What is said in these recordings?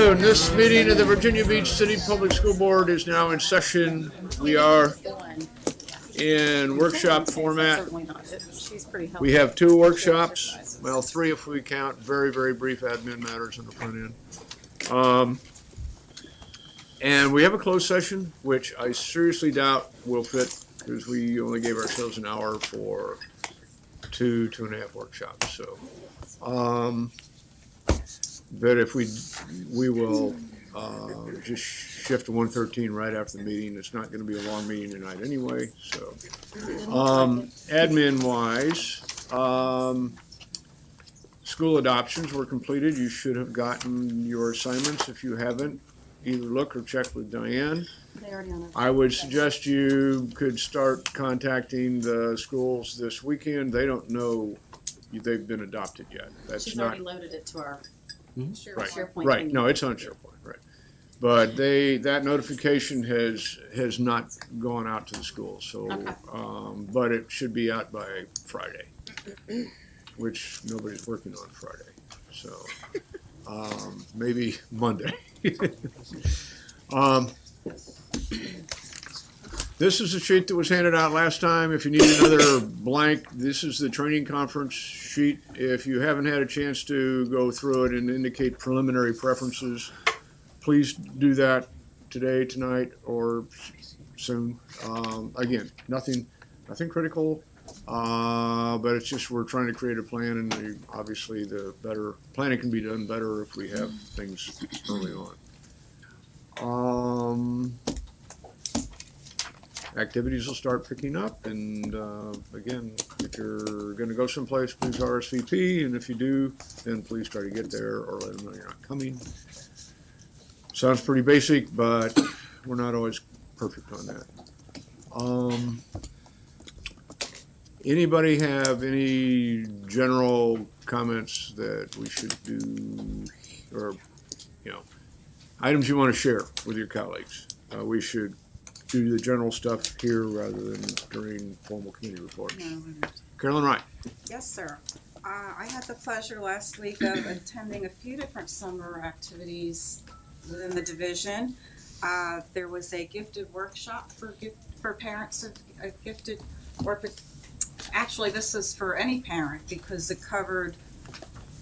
afternoon. This meeting of the Virginia Beach City Public School Board is now in session. We are in workshop format. We have two workshops, well, three if we count very, very brief admin matters in the front end. And we have a closed session, which I seriously doubt will fit because we only gave ourselves an hour for two and a half workshops. So, but if we will just shift to 113 right after the meeting. It's not going to be a long meeting tonight anyway. So, admin wise, school adoptions were completed. You should have gotten your assignments. If you haven't, either look or check with Diane. I would suggest you could start contacting the schools this weekend. They don't know they've been adopted yet. She's already loaded it to our SharePoint. Right. No, it's on SharePoint. Right. But that notification has not gone out to the schools. So, Okay. But it should be out by Friday, which nobody's working on Friday. So, maybe Monday. This is a sheet that was handed out last time. If you need another blank, this is the training conference sheet. If you haven't had a chance to go through it and indicate preliminary preferences, please do that today, tonight, or soon. Again, nothing critical, but it's just we're trying to create a plan, and obviously the better planning can be done better if we have things early on. Activities will start picking up, and again, if you're going to go someplace, please RSVP, and if you do, then please try to get there or let them know you're not coming. Sounds pretty basic, but we're not always perfect on that. Anybody have any general comments that we should do, or items you want to share with your colleagues? We should do the general stuff here rather than during formal committee reports. No. Carolyn Wright. Yes, sir. I had the pleasure last week of attending a few different summer activities within the division. There was a gifted workshop for parents of gifted, or actually this is for any parent because it covered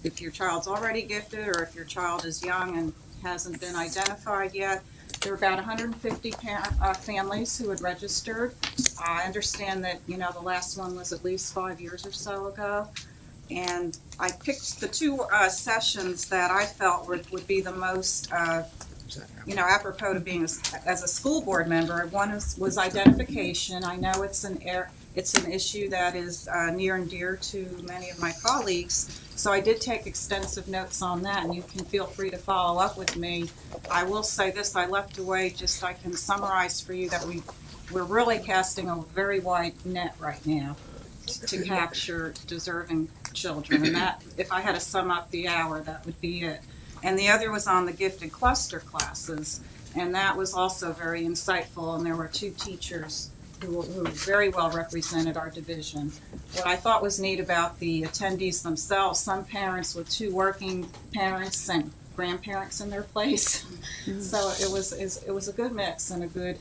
if your child's already gifted or if your child is young and hasn't been identified yet. There were about 150 families who had registered. I understand that, the last one was at least 5 years or so ago. And I picked the two sessions that I felt would be the most, apropos to being as a school board member. One was identification. I know it's an issue that is near and dear to many of my colleagues. So I did take extensive notes on that, and you can feel free to follow up with me. I will say this, I left away I can summarize for you that we're really casting a very wide net right now to capture deserving children. And that, if I had to sum up the hour, that would be it. And the other was on the gifted cluster classes, and that was also very insightful, and there were two teachers who very well represented our division. What I thought was neat about the attendees themselves, some parents with two working parents and grandparents in their place. So it was a good mix and a good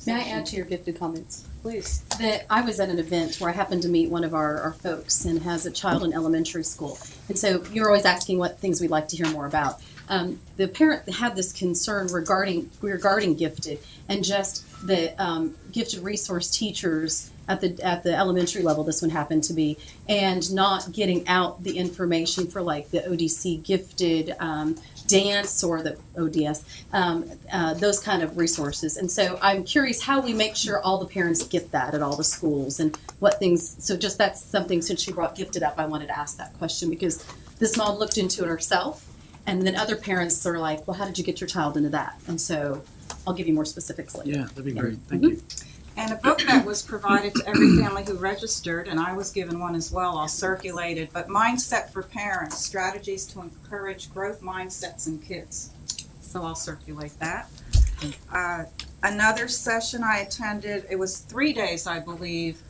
May I add to your gifted comments? please. That I was at an event where I happened to meet one of our folks and has a child in elementary school. And so you're always asking what things we'd like to hear more about. The parent had this concern regarding gifted and just the gifted resource teachers at the elementary level, this one happened to be, and not getting out the information for like the ODC gifted dance or the ODS, those kind of resources. And so I'm curious how we make sure all the parents get that at all the schools and what things, so just that's something, since she brought gifted up, I wanted to ask that question because this mom looked into it herself, and then other parents are like, well, how did you get your child into that? And so I'll give you more specifics later. Yeah, that'd be great. Thank you. And a book that was provided to every family who registered, and I was given one as well, I'll circulate it, but Mindset for Parents, Strategies to Encourage Growth Mindsets in Kids. So I'll circulate that. Another session I attended, it was 3 days, I believe,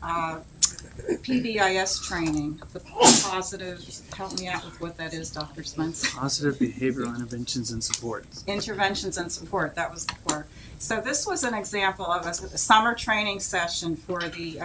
PBIS training, the positive, help me out with what that is, Dr. Spence. Positive behavioral interventions and supports. Interventions and support, that was the word. So this was an example of a summer training session for the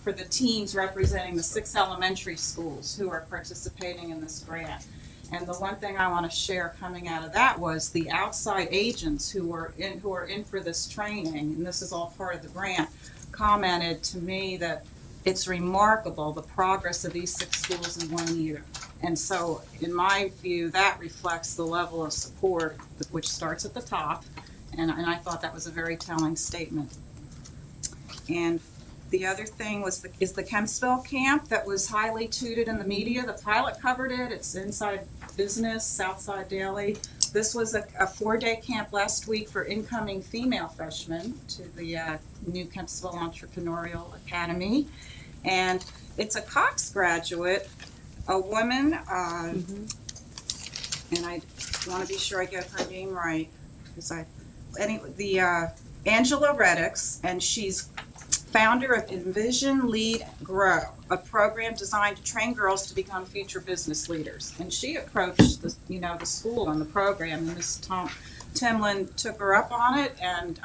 for the teams representing the 6 elementary schools who are participating in this grant. And the one thing I want to share coming out of that was the outside agents who are in for this training, and this is all part of the grant, commented to me that it's remarkable the progress of these 6 schools in 1 year. And so, in my view, that reflects the level of support which starts at the top, and I thought that was a very telling statement. And the other thing is the Kempsville camp that was highly touted in the media. The pilot covered it. It's Inside Business, Southside Daily. This was a 4-day camp last week for incoming female freshmen to the new Kempsville Entrepreneurial Academy. And it's a Cox graduate, a woman, and I want to be sure I get her name right, because Angela Reddix, and she's founder of Envision, Lead, Grow, a program designed to train girls to become future business leaders. And she approached the school on the program, and Ms. Timlin took her up on it, and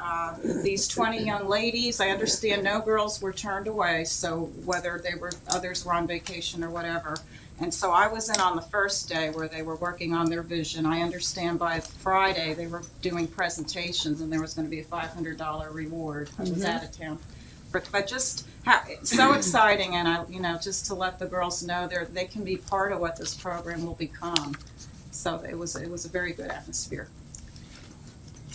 these 20 young ladies, I understand no girls were turned away, so whether others were on vacation or whatever. And so I was in on the first day where they were working on their vision. I understand by Friday they were doing presentations, and there was going to be a $500 reward. I was out of town. But just it's so exciting, and just to let the girls know they can be part of what this program will become. So it was a very good atmosphere.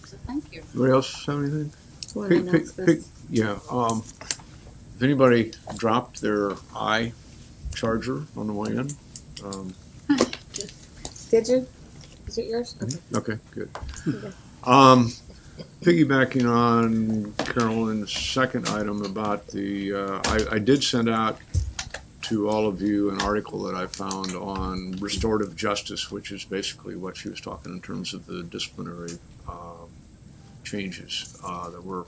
So thank you. Anybody else have anything? Well, I announced this. If anybody dropped their charger on the way in? Did you? Is it yours? Okay, good. Piggybacking on Carolyn's second item about I did send out to all of you an article that I found on restorative justice, which is basically what she was talking in terms of the disciplinary changes that were.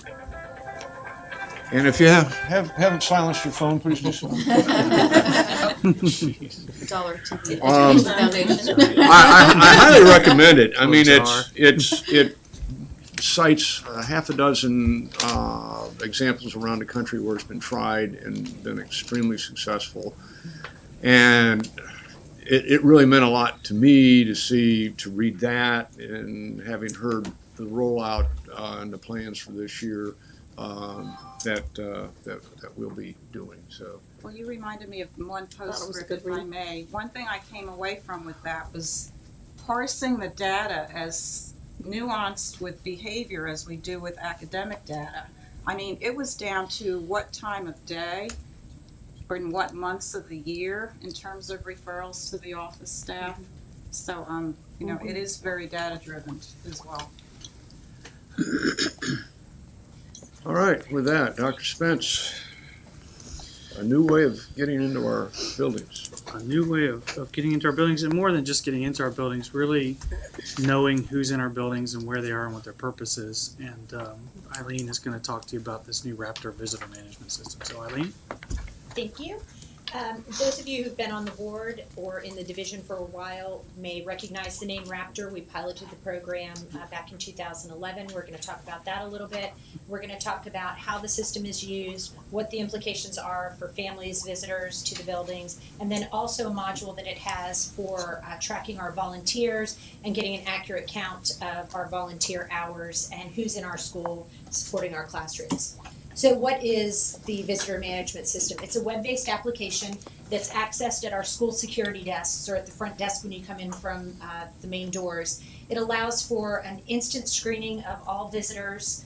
And if you haven't silenced your phone, please do so. $1 to the Um, Education Foundation. I highly recommend it. I mean, Jar. it cites half a dozen examples around the country where it's been tried and been extremely successful. And it really meant a lot to me to read that, and having heard the rollout and the plans for this year that we'll be doing. So. Well, you reminded me of one was a postscript, good if I read. may. One thing I came away from with that was parsing the data as nuanced with behavior as we do with academic data. I mean, it was down to what time of day or in what months of the year in terms of referrals to the office staff. So, it is very data driven as well. All right, with that, Dr. Spence, a new way of getting into our buildings. A new way of getting into our buildings, and more than just getting into our buildings, really knowing who's in our buildings and where they are and what their purpose is. And Eileen is going to talk to you about this new Raptor visitor management system. So Eileen? Thank you. Those of you who've been on the board or in the division for a while may recognize the name Raptor. We piloted the program back in 2011. We're going to talk about that a little bit. We're going to talk about how the system is used, what the implications are for families, visitors to the buildings, and then also a module that it has for tracking our volunteers and getting an accurate count of our volunteer hours and who's in our school supporting our classrooms. So what is the visitor management system? It's a web-based application that's accessed at our school security desks or at the front desk when you come in from the main doors. It allows for an instant screening of all visitors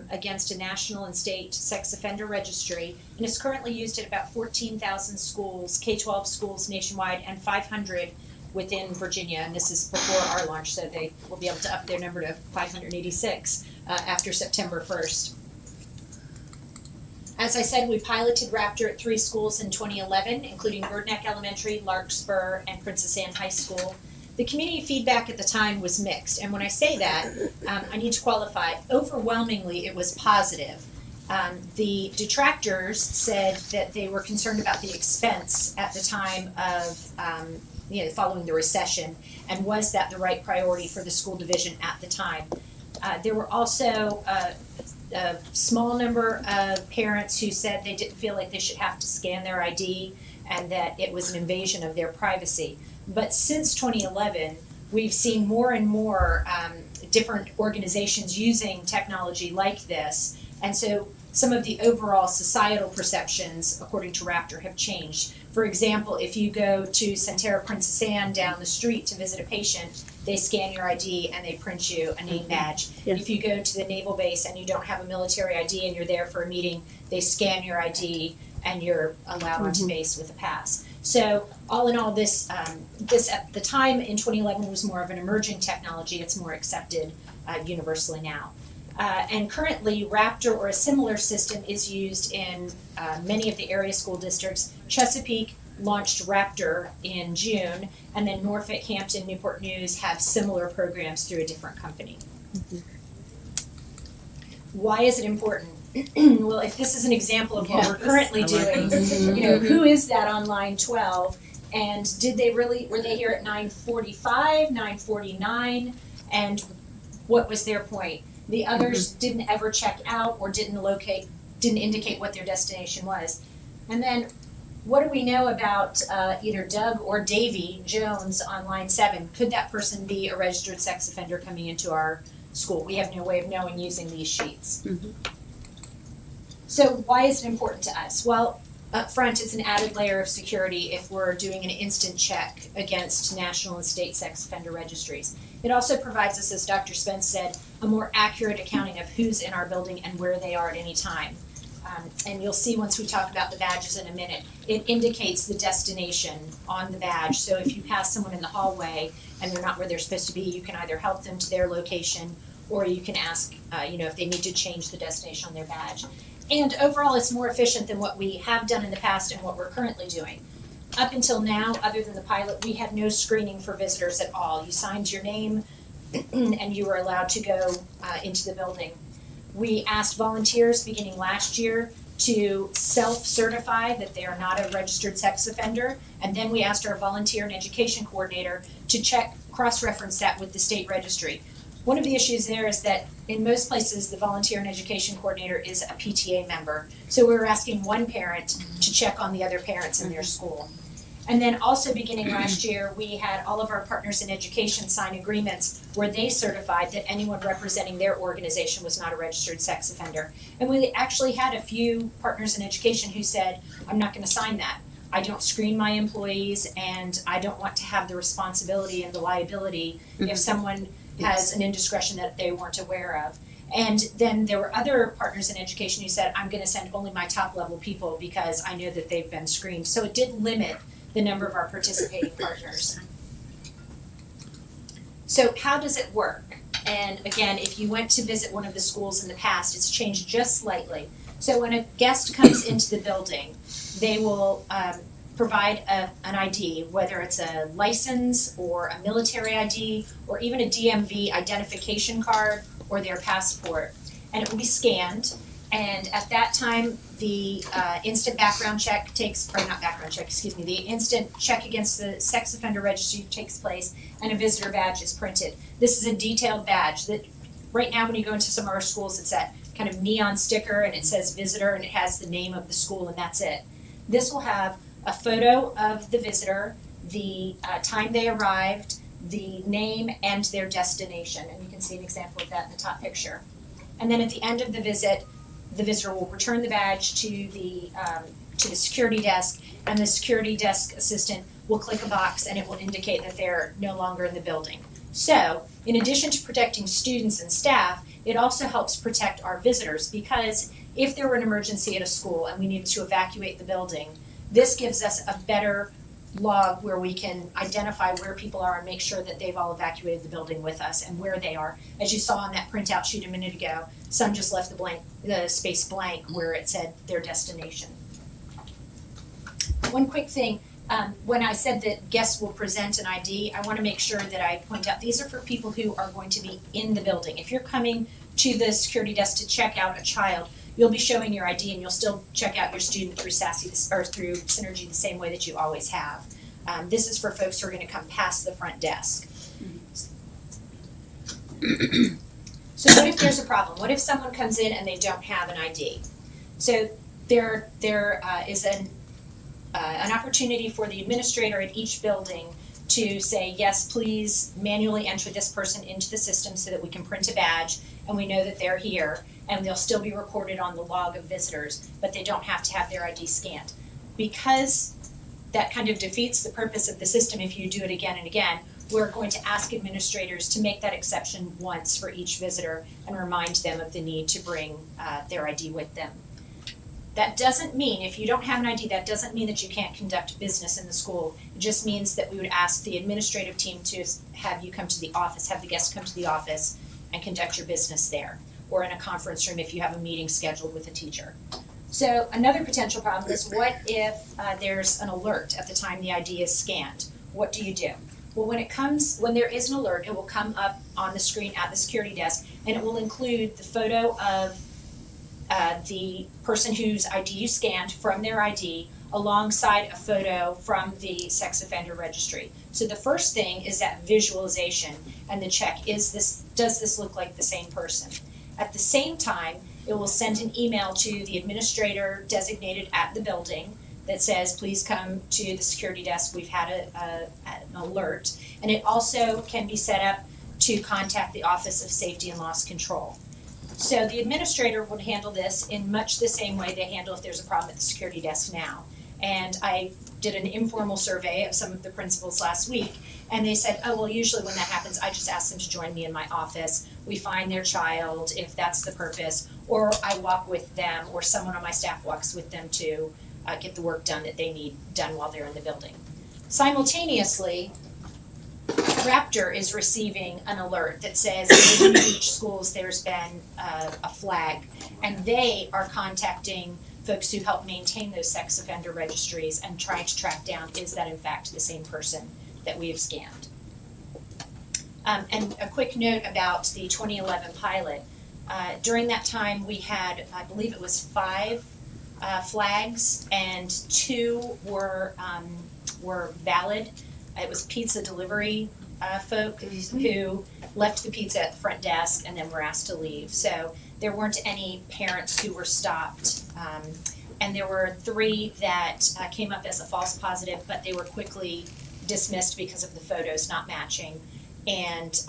against a national and state sex offender registry, and is currently used at about 14,000 schools, K-12 schools nationwide, and 500 within Virginia, and this is before our launch, so they will be able to up their number to 586 after September 1st. As I said, we piloted Raptor at 3 schools in 2011, including Birdneck Elementary, Larkspur, and Princess Anne High School. The community feedback at the time was mixed, and when I say that, I need to qualify. Overwhelmingly, it was positive. The detractors said that they were concerned about the expense at the time of, following the recession, and was that the right priority for the school division at the time. There were also a small number of parents who said they didn't feel like they should have to scan their ID and that it was an invasion of their privacy. But since 2011, we've seen more and more different organizations using technology like this, and so some of the overall societal perceptions, according to Raptor, have changed. For example, if you go to Centera Princess Anne down the street to visit a patient, they scan your ID and they print you a name badge. Yes. If you go to the naval base and you don't have a military ID and you're there for a meeting, they scan your ID and you're allowed onto base with a pass. So all in all, this at the time in 2011 was more of an emerging technology. It's more accepted universally now. And currently, Raptor or a similar system is used in many of the area school districts. Chesapeake launched Raptor in June, and then Norfolk, Hampton, Newport News have similar programs through a different company. Why is it important? Well, if this is an example of what we're currently doing, who is that on line 12? And were they here at 9:45, 9:49? And what was their point? The others didn't ever check out or didn't indicate what their destination was. And then what do we know about either Doug or Davy Jones on line 7? Could that person be a registered sex offender coming into our school? We have no way of knowing using these sheets. So why is it important to us? Well, up front, it's an added layer of security if we're doing an instant check against national and state sex offender registries. It also provides us, as Dr. Spence said, a more accurate accounting of who's in our building and where they are at any time. And you'll see once we talk about the badges in a minute, it indicates the destination on the badge. So if you pass someone in the hallway and they're not where they're supposed to be, you can either help them to their location or you can ask, if they need to change the destination on their badge. And overall, it's more efficient than what we have done in the past and what we're currently doing. Up until now, other than the pilot, we had no screening for visitors at all. You signed your name and you were allowed to go into the building. We asked volunteers beginning last year to self-certify that they are not a registered sex offender, and then we asked our volunteer and education coordinator to cross-reference that with the state registry. One of the issues there is that in most places, the volunteer and education coordinator is a PTA member. So we were asking one parent to check on the other parents in their school. And then also beginning last year, we had all of our partners in education sign agreements where they certified that anyone representing their organization was not a registered sex offender. And we actually had a few partners in education who said, I'm not going to sign that. I don't screen my employees and I don't want to have the responsibility and the liability if someone has an indiscretion that they weren't aware of. And then there were other partners in education who said, I'm going to send only my top level people because I know that they've been screened. So it did limit the number of our participating partners. So how does it work? And again, if you went to visit one of the schools in the past, it's changed just slightly. So when a guest comes into the building, they will provide an ID, whether it's a license or a military ID or even a DMV identification card or their passport. And it will be scanned. And at that time, the instant background check the instant check against the sex offender registry takes place and a visitor badge is printed. This is a detailed badge that right now when you go into some of our schools, it's that kind of neon sticker and it says visitor and it has the name of the school and that's it. This will have a photo of the visitor, the time they arrived, the name, and their destination. And you can see an example of that in the top picture. And then at the end of the visit, the visitor will return the badge to the security desk, and the security desk assistant will click a box and it will indicate that they're no longer in the building. So, in addition to protecting students and staff, it also helps protect our visitors because if there were an emergency at a school and we needed to evacuate the building, this gives us a better log where we can identify where people are and make sure that they've all evacuated the building with us and where they are. As you saw on that printout sheet a minute ago, some just left the space blank where it said their destination. One quick thing, when I said that guests will present an ID, I want to make sure that I point out these are for people who are going to be in the building. If you're coming to the security desk to check out a child, you'll be showing your ID and you'll still check out your student through SASE or through Synergy the same way that you always have. This is for folks who are going to come past the front desk. So what if there's a problem? What if someone comes in and they don't have an ID? So there is an opportunity for the administrator at each building to say, yes, please manually enter this person into the system so that we can print a badge and we know that they're here, and they'll still be recorded on the log of visitors, but they don't have to have their ID scanned. Because that kind of defeats the purpose of the system if you do it again and again, we're going to ask administrators to make that exception once for each visitor and remind them of the need to bring their ID with them. That doesn't mean, if you don't have an ID, that doesn't mean that you can't conduct business in the school. It just means that we would ask the administrative team to have you come to the office, have the guests come to the office and conduct your business there, or in a conference room if you have a meeting scheduled with a teacher. So another potential problem is, what if there's an alert at the time the ID is scanned? What do you do? Well, when there is an alert, it will come up on the screen at the security desk, and it will include the photo of the person whose ID you scanned from their ID alongside a photo from the sex offender registry. So the first thing is that visualization and the check, does this look like the same person? At the same time, it will send an email to the administrator designated at the building that says, please come to the security desk, we've had an alert. And it also can be set up to contact the Office of Safety and Loss Control. So the administrator would handle this in much the same way they handle if there's a problem at the security desk now. And I did an informal survey of some of the principals last week, and they said, oh, well, usually when that happens, I just ask them to join me in my office. We find their child, if that's the purpose, or I walk with them, or someone on my staff walks with them to get the work done that they need done while they're in the building. Simultaneously, Raptor is receiving an alert that says in each schools there's been a flag, and they are contacting folks who help maintain those sex offender registries and trying to track down, is that in fact the same person that we have scanned. And a quick note about the 2011 pilot. During that time we had, I believe it was 5 flags, and 2 were valid. It was pizza delivery folk who left the pizza at the front desk and then were asked to leave. So there weren't any parents who were stopped. And there were 3 that came up as a false positive, but they were quickly dismissed because of the photos not matching, and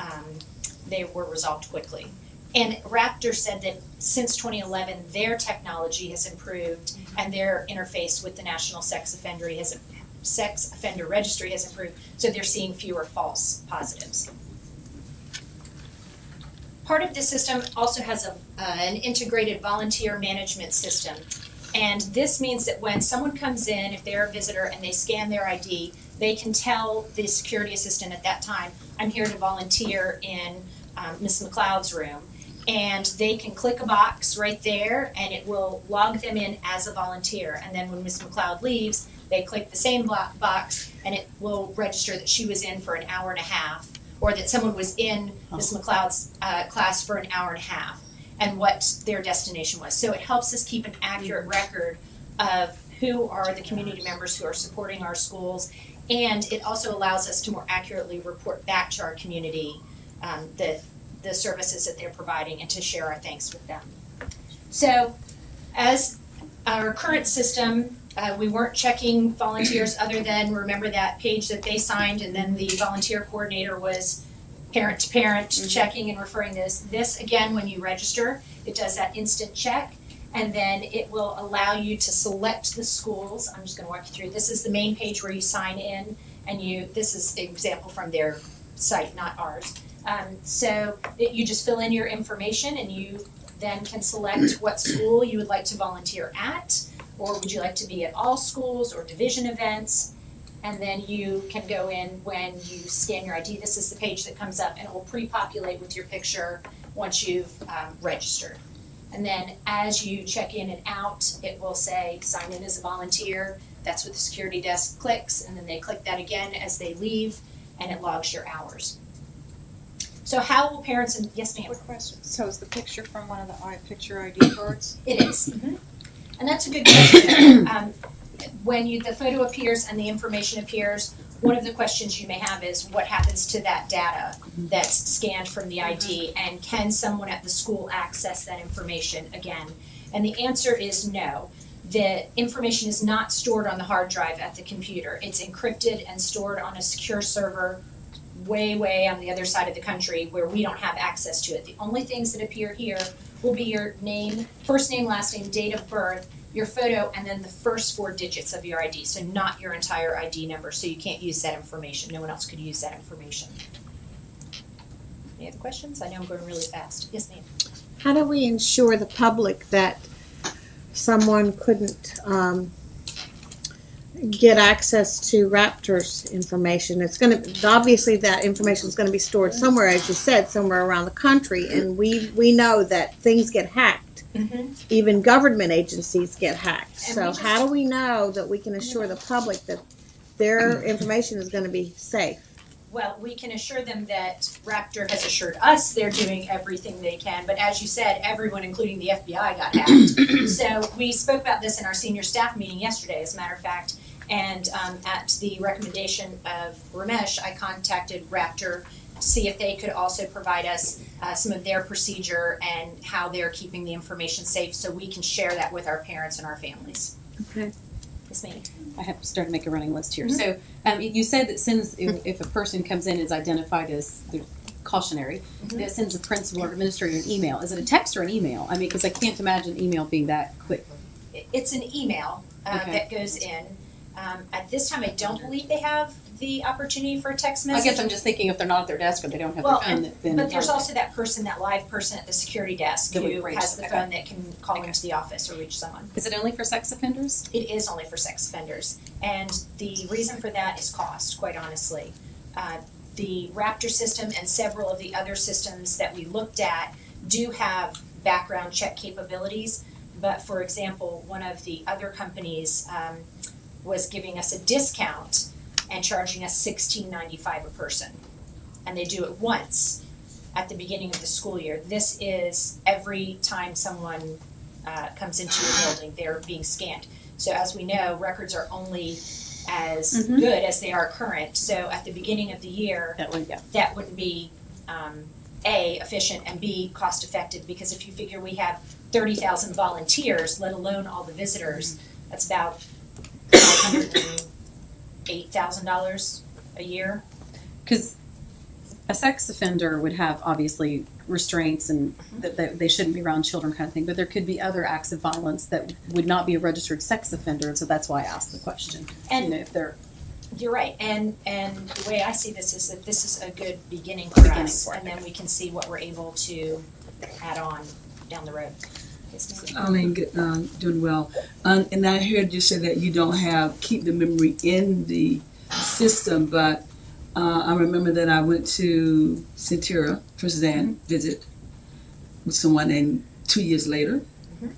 they were resolved quickly. And Raptor said that since 2011, their technology has improved and their interface with the National Sex Offender Registry has improved, so they're seeing fewer false positives. Part of this system also has an integrated volunteer management system, and this means that when someone comes in, if they're a visitor and they scan their ID, they can tell the security assistant at that time, I'm here to volunteer in Ms. McLeod's room. And they can click a box right there and it will log them in as a volunteer. And then when Ms. McLeod leaves, they click the same box and it will register that she was in for an hour and a half, or that someone was in Ms. McLeod's class for an hour and a half, and what their destination was. So it helps us keep an accurate record of who are the community members who are supporting our schools, and it also allows us to more accurately report back to our community the services that they're providing and to share our thanks with them. So as our current system, we weren't checking volunteers other than, remember that page that they signed, and then the volunteer coordinator was parent to parent checking and referring this. This, again, when you register, it does that instant check, and then it will allow you to select the schools. I'm just going to walk you through. This is the main page where you sign in, and this is an example from their site, not ours. You just fill in your information, and you then can select what school you would like to volunteer at, or would you like to be at all schools or division events, and then you can go in when you scan your ID. This is the page that comes up, and it will pre-populate with your picture once you've registered. And then as you check in and out, it will say sign in as a volunteer. That's what the security desk clicks, and then they click that again as they leave, and it logs your hours. So how will parents, and yes ma'am? Quick question. So is the picture from one of the picture ID cards? It is. And that's a good question. When the photo appears and the information appears, one of the questions you may have is what happens to that data that's scanned from the ID, and can someone at the school access that information again? And the answer is no. The information is not stored on the hard drive at the computer. It's encrypted and stored on a secure server way on the other side of the country where we don't have access to it. The only things that appear here will be your name, first name, last name, date of birth, your photo, and then the first 4 digits of your ID. So not your entire ID number, so you can't use that information. No one else could use that information. Any other questions? I know I'm going really fast. Yes, ma'am. How do we ensure the public that someone couldn't get access to Raptor's information? It's going to, obviously that information is going to be stored somewhere, as you said, somewhere around the country, and we know that things get hacked. Even government agencies get hacked. And So we just- how do we know that we can assure the public that their information is going to be safe? Well, we can assure them that Raptor has assured us they're doing everything they can, but as you said, everyone, including the FBI, got hacked. So we spoke about this in our senior staff meeting yesterday, as a matter of fact, and at the recommendation of Ramesh, I contacted Raptor to see if they could also provide us some of their procedure and how they're keeping the information safe, so we can share that with our parents and our families. Okay. Yes, ma'am. I have to start to make a running list here. So, you said that since if a person comes in and is identified as they're cautionary, that sends a principal or administrator an email. Is it a text or an email? I mean, because I can't imagine email being that quick. It's an email Okay. that goes in. At this time, I don't believe they have the opportunity for a text message. I guess I'm just thinking if they're not at their desk or they don't have Well, their phone, then. But there's also that person, that live person at the security desk That would who reach, has the okay. phone that can call Okay. into the office or reach someone. Is it only for sex offenders? It is only for sex offenders, and the reason for that is cost, quite honestly. The Raptor system and several of the other systems that we looked at do have background check capabilities, but for example, one of the other companies was giving us a discount and charging us $16.95 a person. And they do it once at the beginning of the school year. This is every time someone comes into your building, they're being scanned. So as we know, records are only as good as they are current. So at the beginning of the year, That one, yeah. that wouldn't be A, efficient, and B, cost effective, because if you figure we have 30,000 volunteers, let alone all the visitors, that's about $8,000 a year. Because a sex offender would have obviously restraints and that they shouldn't be around children kind of thing, but there could be other acts of violence that would not be a registered sex offender, and so that's why I asked the question. And if they're you're right, and the way I see this is that this is a good beginning for us, for it. and then we can see what we're able to add on down the road. Yes, ma'am. Arlene, doing well. And I heard you say that you don't keep the memory in the system, but I remember that I went to Centura for Suzanne visit with someone, and 2 years later,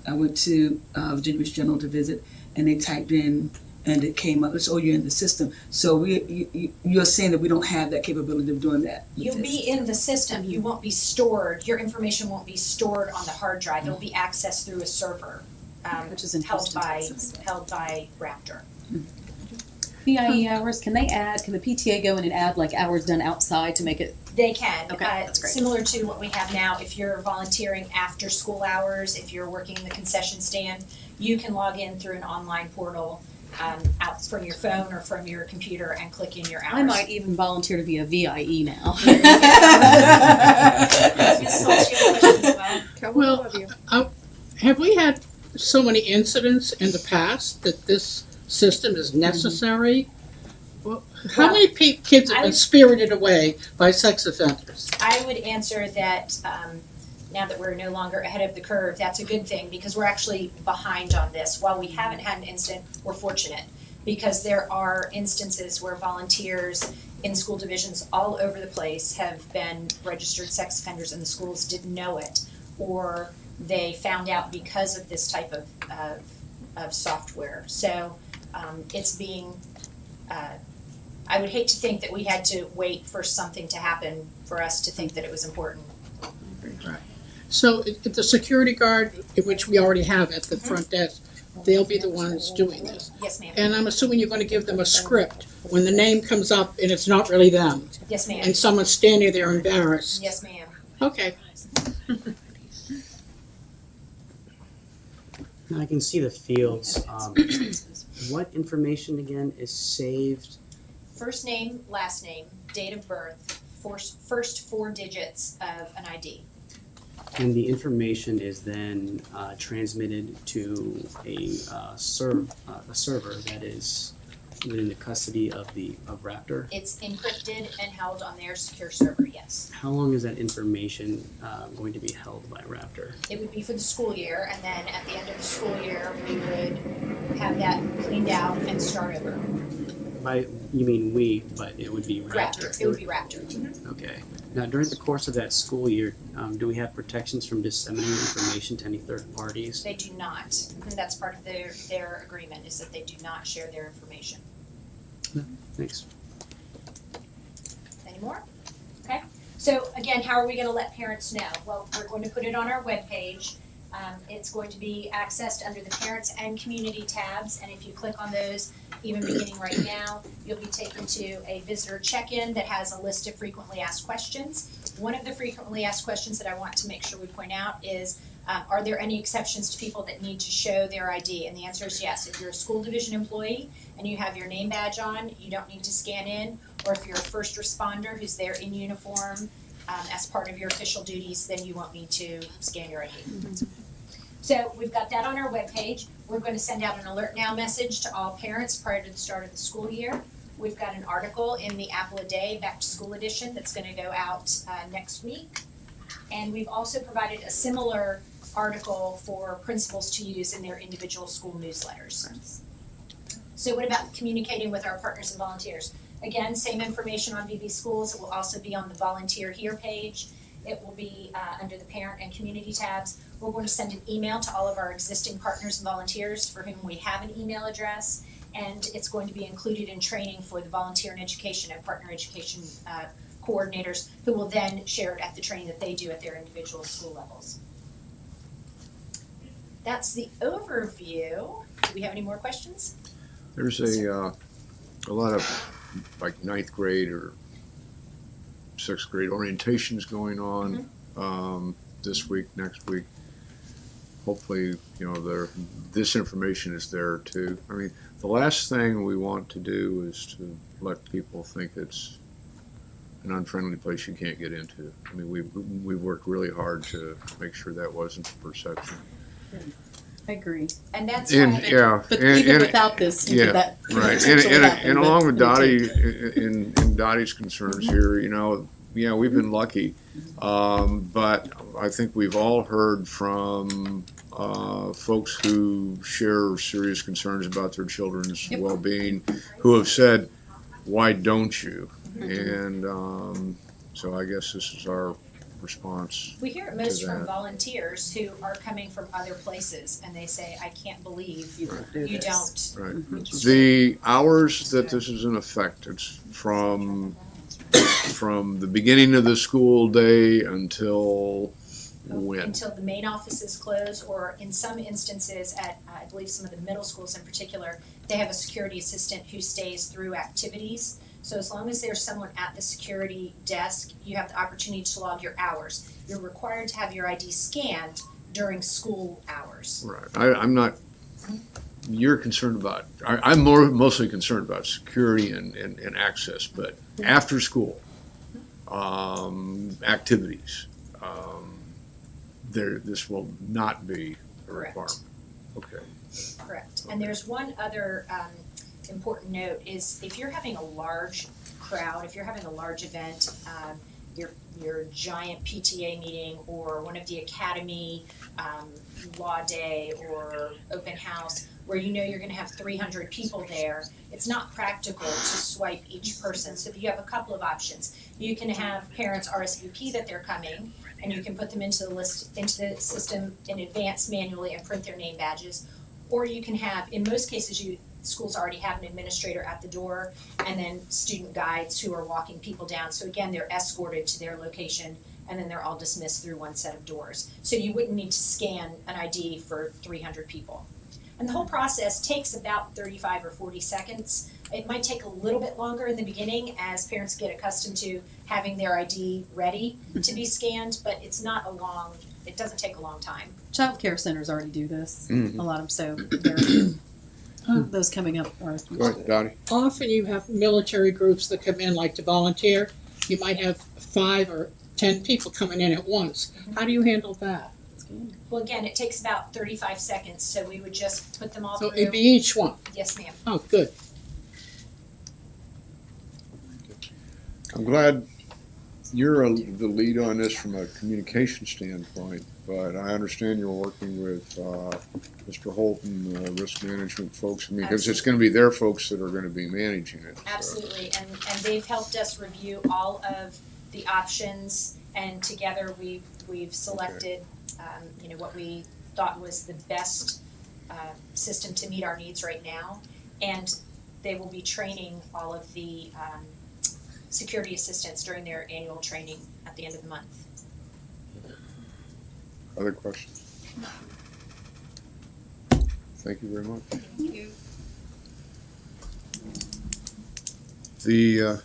I went to Virginia Beach General to visit, and they typed in, and it came up, oh, you're in the system. So you're saying that we don't have that capability of doing that? You'll be in the system, you won't be stored, your information won't be stored on the hard drive, it'll be accessed through a server, which is in held Houston, by Texas. Raptor. PIE hours, can the PTA go in and add like hours done outside to make it? They can. Okay, that's great. Similar to what we have now, if you're volunteering after school hours, if you're working the concession stand, you can log in through an online portal out from your phone or from your computer and click in your hours. I might even volunteer to be a VIE now. Ms. Schultz, you have a question as well? Well, have we had so many incidents in the past that this system is necessary? Well, how many kids I have been would- spirited away by sex offenders? I would answer that now that we're no longer ahead of the curve, that's a good thing because we're actually behind on this. While we haven't had an incident, we're fortunate because there are instances where volunteers in school divisions all over the place have been registered sex offenders and the schools didn't know it, or they found out because of this type of software. So it's being I would hate to think that we had to wait for something to happen for us to think that it was important. So the security guard, which we already have at the front desk, they'll be the ones doing this. Yes, ma'am. And I'm assuming you're gonna give them a script when the name comes up and it's not really them, Yes, ma'am. and someone's standing there embarrassed. Yes, ma'am. Okay. I can see the fields. What information again is saved? First name, last name, date of birth, first 4 digits of an ID. And the information is then transmitted to a server that is within the custody of Raptor. It's encrypted and held on their secure server, yes. How long is that information going to be held by Raptor? It would be for the school year, and then at the end of the school year, we would have that cleaned out and start over. By you mean we, but it would be Raptor. It would be Raptor. Okay. Now, during the course of that school year, do we have protections from disseminating information to any third parties? They do not, and that's part of their agreement, is that they do not share their information. Thanks. Any more? Okay, so again, how are we gonna let parents know? Well, we're going to put it on our webpage. It's going to be accessed under the parents and community tabs, and if you click on those, even beginning right now, you'll be taken to a visitor check-in that has a list of frequently asked questions. One of the frequently asked questions that I want to make sure we point out is, are there any exceptions to people that need to show their ID? And the answer is yes. If you're a school division employee and you have your name badge on, you don't need to scan in. Or if you're a first responder who's there in uniform as part of your official duties, then you won't need to scan your ID. So we've got that on our webpage. We're going to send out an alert now message to all parents prior to the start of the school year. We've got an article in the Apple a Day Back to School edition that's going to go out next week. And we've also provided a similar article for principals to use in their individual school newsletters. So what about communicating with our partners and volunteers? Again, same information on VB Schools. It will also be on the Volunteer Here page. It will be under the parent and community tabs. We're going to send an email to all of our existing partners and volunteers for whom we have an email address. And it's going to be included in training for the volunteer and education and partner education coordinators, who will then share it at the training that they do at their individual school levels. That's the overview. Do we have any more questions? There's a lot of like ninth grade or sixth grade orientations going on this week, next week. Hopefully, this information is there too. I mean, the last thing we want to do is to let people think it's an unfriendly place you can't get into. I mean, we worked really hard to make sure that wasn't the perception. I agree. And that's And why yeah, But and, even and, without this, you yeah, did that. right, potentially and happen, but along with we Dottie, did. in Dottie's concerns here, we've been lucky, but I think we've all heard from folks who share serious concerns about their children's Yep. well-being, who have said, "Why don't you?" And so I guess this is our response. we hear it most to from that. volunteers who are coming from other places, and they say, I can't believe you don't. Right. The hours that this is in effect, it's from the beginning of the school day until when? Until the main offices close, or in some instances at, I believe some of the middle schools in particular, they have a security assistant who stays through activities. So as long as there's someone at the security desk, you have the opportunity to log your hours. You're required to have your ID scanned during school hours. Right. I'm not. You're concerned about. I'm mostly concerned about security and access, but after school activities, this will not be a Correct. requirement. Okay. Correct. And there's one other important note is if you're having a large crowd, if you're having a large event, your giant PTA meeting or one of the academy law day or open house where you're going to have 300 people there, it's not practical to swipe each person. So you have a couple of options. You can have parents RSVP that they're coming, and you can put them into the system in advance manually and print their name badges. Or you can have, in most cases, schools already have an administrator at the door, and then student guides who are walking people down. So again, they're escorted to their location, and then they're all dismissed through one set of doors. So you wouldn't need to scan an ID for 300 people. And the whole process takes about 35 or 40 seconds. It might take a little bit longer in the beginning as parents get accustomed to having their ID ready to be scanned, but it doesn't take a long time. Child care centers already do this, Mhm. a lot of them, so those coming up are. Go ahead, Dottie. Often you have military groups that come in like to volunteer. You might have 5 or 10 people coming in at once. How do you handle that? Well, again, it takes about 35 seconds, so we would just put them all So through. it'd be each one. Yes, ma'am. Oh, good. I'm glad you're the lead on this from a communication standpoint, but I understand you're working with Mr. Holton, risk management folks, I mean, because it's gonna be their folks that are gonna be managing it. so. Absolutely, and they've helped us review all of the options, and together we've selected, what we thought was the best system to meet our needs right now. And they will be training all of the security assistants during their annual training at the end of the month. Other questions? Thank you very much. Thank you. The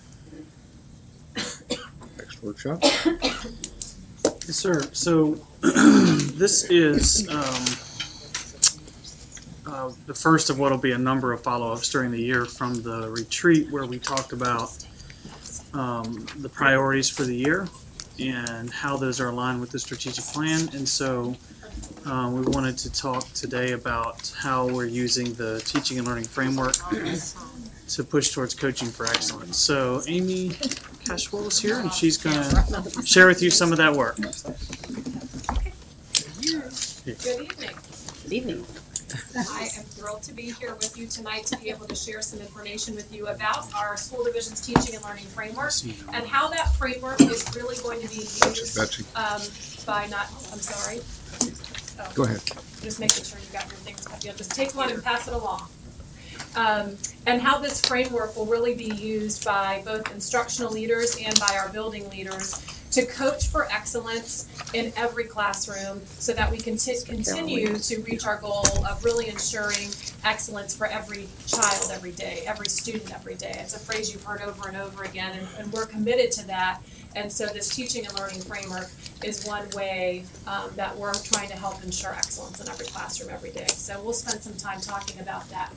next workshop? Yes, sir. So this is the first of what will be a number of follow-ups during the year from the retreat where we talked about the priorities for the year and how those are aligned with the strategic plan. And so we wanted to talk today about how we're using the teaching and learning framework to push towards coaching for excellence. So Amy Cashwell is here, and she's going to share with you some of that work. Good evening. Good evening. I am thrilled to be here with you tonight to be able to share some information with you about our school division's teaching and learning framework and how that framework is really going to be used Betsy, by not, I'm sorry. Oh, go ahead. just making sure you got your things cut. You'll just take one and pass it along. And how this framework will really be used by both instructional leaders and by our building leaders to coach for excellence in every classroom so that we can continue to reach our goal of really ensuring excellence for every child every day, every student every day. It's a phrase you've heard over and over again, and we're committed to that. And so this teaching and learning framework is one way that we're trying to help ensure excellence in every classroom every day. So we'll spend some time talking about that.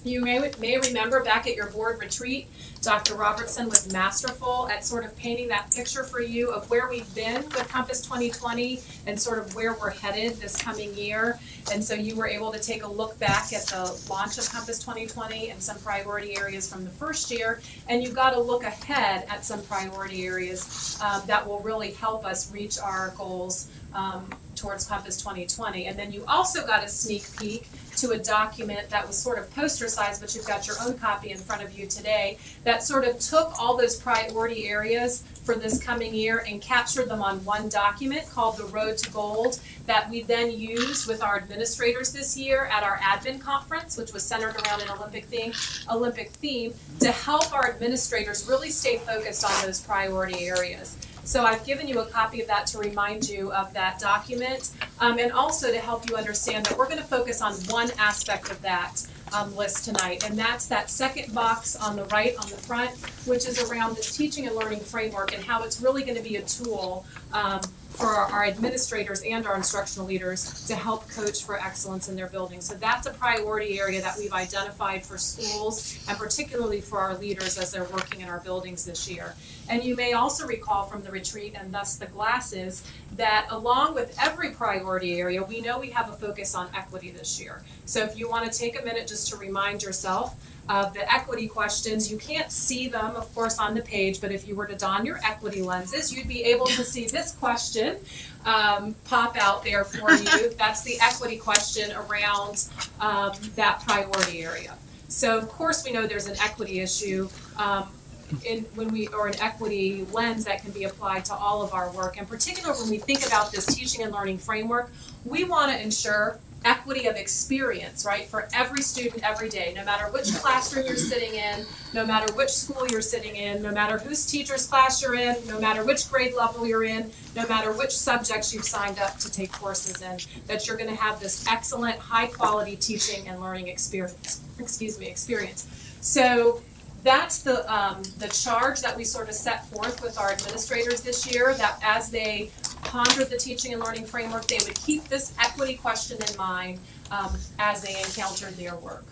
You may remember back at your board retreat, Dr. Robertson was masterful at sort of painting that picture for you of where we've been with Compass 2020 and sort of where we're headed this coming year. And so you were able to take a look back at the launch of Compass 2020 and some priority areas from the first year. And you got to look ahead at some priority areas that will really help us reach our goals towards Compass 2020. And then you also got a sneak peek to a document that was sort of poster size, but you've got your own copy in front of you today, that sort of took all those priority areas for this coming year and captured them on one document called the Road to Gold that we then used with our administrators this year at our admin conference, which was centered around an Olympic theme to help our administrators really stay focused on those priority areas. So I've given you a copy of that to remind you of that document, and also to help you understand that we're going to focus on one aspect of that list tonight, and that's that second box on the right on the front, which is around this teaching and learning framework and how it's really going to be a tool for our administrators and our instructional leaders to help coach for excellence in their buildings. So that's a priority area that we've identified for schools and particularly for our leaders as they're working in our buildings this year. And you may also recall from the retreat and thus the glasses that along with every priority area, we know we have a focus on equity this year. So if you want to take a minute just to remind yourself of the equity questions, you can't see them, of course, on the page, but if you were to don your equity lenses, you'd be able to see this question pop out there for you. That's the equity question around that priority area. So, of course, we know there's an equity issue or an equity lens that can be applied to all of our work. In particular, when we think about this teaching and learning framework, we want to ensure equity of experience, right, for every student every day, no matter which classroom you're sitting in, no matter which school you're sitting in, no matter whose teacher's class you're in, no matter which grade level you're in, no matter which subjects you've signed up to take courses in, that you're going to have this excellent, high-quality teaching and learning experience. So that's the charge that we sort of set forth with our administrators this year, that as they pondered the teaching and learning framework, they would keep this equity question in mind as they encountered their work.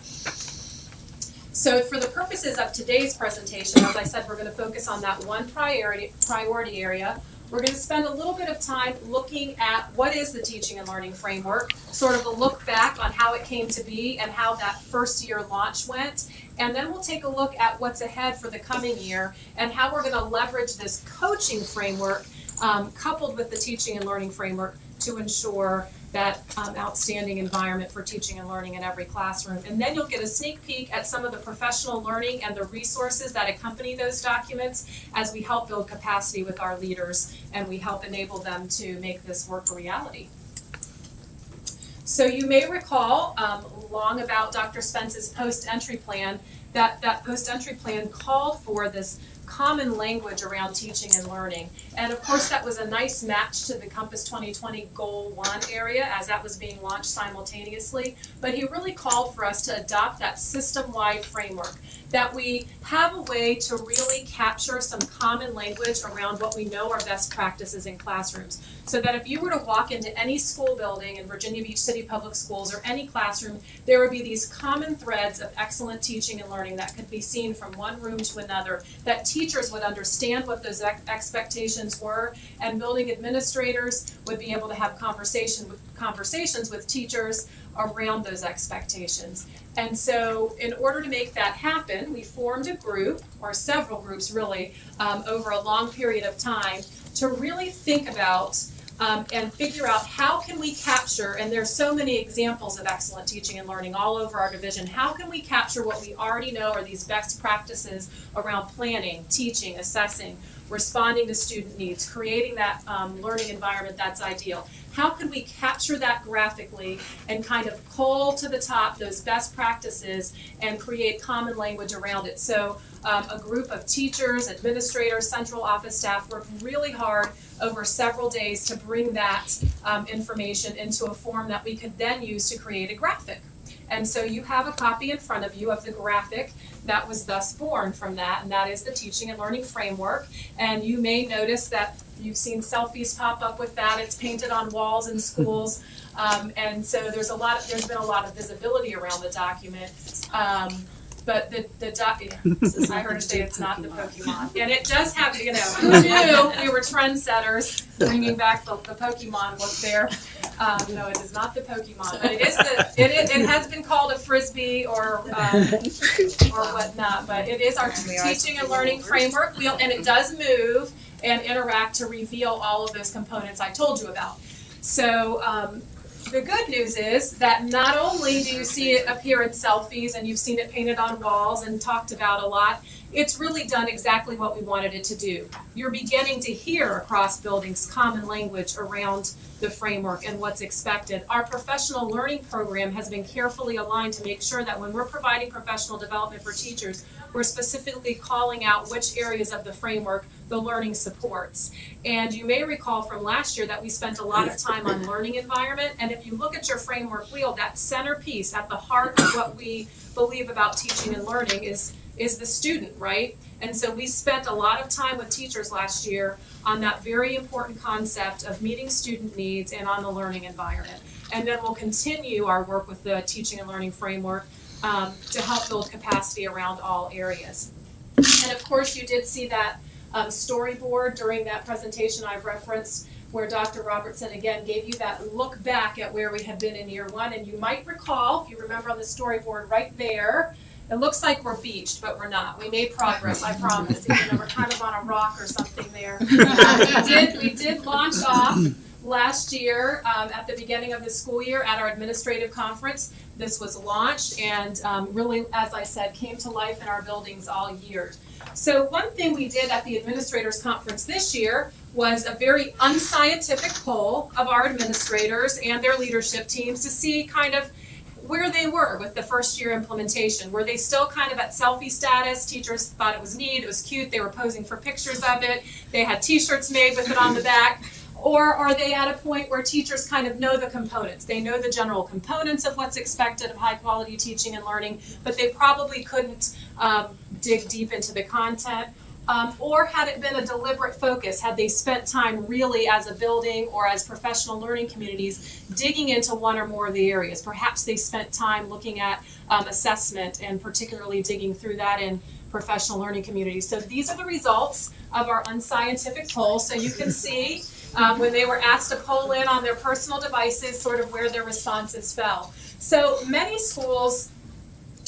So for the purposes of today's presentation, as I said, we're going to focus on that one priority area. We're going to spend a little bit of time looking at what is the teaching and learning framework, sort of a look back on how it came to be and how that first year launch went. And then we'll take a look at what's ahead for the coming year and how we're going to leverage this coaching framework coupled with the teaching and learning framework to ensure that outstanding environment for teaching and learning in every classroom. And then you'll get a sneak peek at some of the professional learning and the resources that accompany those documents as we help build capacity with our leaders and we help enable them to make this work a reality. So you may recall long about Dr. Spence's post-entry plan, that post-entry plan called for this common language around teaching and learning. And of course that was a nice match to the Compass 2020 Goal 1 area as that was being launched simultaneously. But he really called for us to adopt that system-wide framework, that we have a way to really capture some common language around what we know are best practices in classrooms. So that if you were to walk into any school building in Virginia Beach City Public Schools or any classroom, there would be these common threads of excellent teaching and learning that could be seen from one room to another, that teachers would understand what those expectations were, and building administrators would be able to have conversations with teachers around those expectations. And so in order to make that happen, we formed a group, or several groups really, over a long period of time to really think about and figure out how can we capture, and there's so many examples of excellent teaching and learning all over our division, how can we capture what we already know are these best practices around planning, teaching, assessing, responding to student needs, creating that learning environment that's ideal. How can we capture that graphically and kind of pull to the top those best practices and create common language around it? So a group of teachers, administrators, central office staff worked really hard over several days to bring that information into a form that we could then use to create a graphic. And so you have a copy in front of you of the graphic that was thus born from that, and that is the teaching and learning framework. And you may notice that you've seen selfies pop up with that. It's painted on walls in schools. And so there's been a lot of visibility around the document. But I heard it say it's not the Pokemon. And it does have, who knew we were trendsetters bringing back the Pokemon look there. No, it is not the Pokemon, but it has been called a Frisbee or whatnot, but it is our teaching and learning framework, and it does move and interact to reveal all of those components I told you about. So the good news is that not only do you see it appear in selfies and you've seen it painted on walls and talked about a lot, it's really done exactly what we wanted it to do. You're beginning to hear across buildings common language around the framework and what's expected. Our professional learning program has been carefully aligned to make sure that when we're providing professional development for teachers, we're specifically calling out which areas of the framework the learning supports. And you may recall from last year that we spent a lot of time on learning environment, and if you look at your framework wheel, that centerpiece at the heart of what we believe about teaching and learning is the student, right? And so we spent a lot of time with teachers last year on that very important concept of meeting student needs and on the learning environment. And then we'll continue our work with the teaching and learning framework to help build capacity around all areas. And of course, you did see that storyboard during that presentation I've referenced, where Dr. Robertson again gave you that look back at where we had been in year one. And you might recall, if you remember on the storyboard right there, it looks like we're beached, but we're not. We made progress, I promise, even though we're kind of on a rock or something there. We did launch off last year, at the beginning of the school year at our administrative conference, this was launched and really, as I said, came to life in our buildings all year. So one thing we did at the administrators conference this year was a very unscientific poll of our administrators and their leadership teams to see kind of where they were with the first year implementation. Were they still kind of at selfie status? Teachers thought it was neat, it was cute, they were posing for pictures of it, they had t-shirts made with it on the back. Or are they at a point where teachers kind of know the components? They know the general components of what's expected of high quality teaching and learning, but they probably couldn't dig deep into the content. Or had it been a deliberate focus? Had they spent time really as a building or as professional learning communities digging into one or more of the areas? Perhaps they spent time looking at assessment and particularly digging through that in professional learning communities. So these are the results of our unscientific poll. So you can see when they were asked to poll in on their personal devices, sort of where their responses fell. So many schools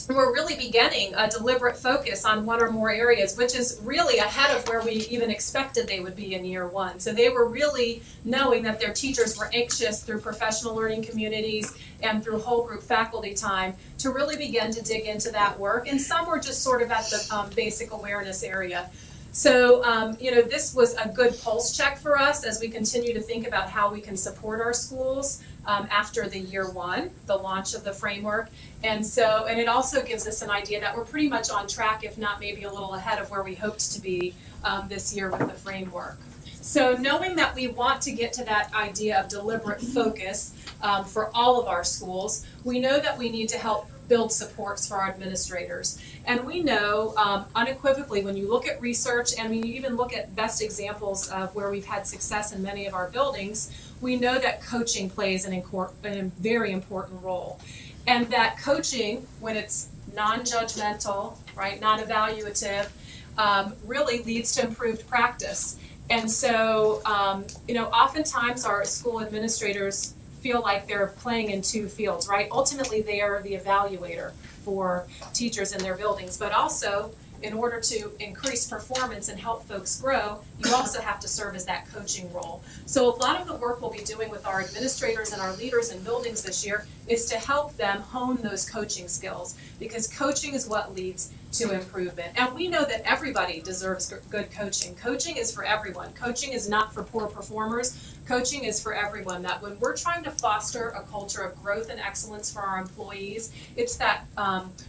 were really beginning a deliberate focus on one or more areas, which is really ahead of where we even expected they would be in year one. So they were really knowing that their teachers were anxious through professional learning communities and through whole group faculty time to really begin to dig into that work. And some were just sort of at the basic awareness area. So, this was a good pulse check for us as we continue to think about how we can support our schools after the year one, the launch of the framework. And it also gives us an idea that we're pretty much on track, if not maybe a little ahead of where we hoped to be this year with the framework. So knowing that we want to get to that idea of deliberate focus for all of our schools, we know that we need to help build supports for our administrators. And we know unequivocally when you look at research and when you even look at best examples of where we've had success in many of our buildings, we know that coaching plays a very important role. And that coaching, when it's non-judgmental, right, non-evaluative, really leads to improved practice. And so, oftentimes our school administrators feel like they're playing in two fields, right? Ultimately, they are the evaluator for teachers in their buildings, but also in order to increase performance and help folks grow, you also have to serve as that coaching role. So a lot of the work we'll be doing with our administrators and our leaders in buildings this year is to help them hone those coaching skills, because coaching is what leads to improvement. And we know that everybody deserves good coaching. Coaching is for everyone. Coaching is not for poor performers. Coaching is for everyone. That when we're trying to foster a culture of growth and excellence for our employees, it's that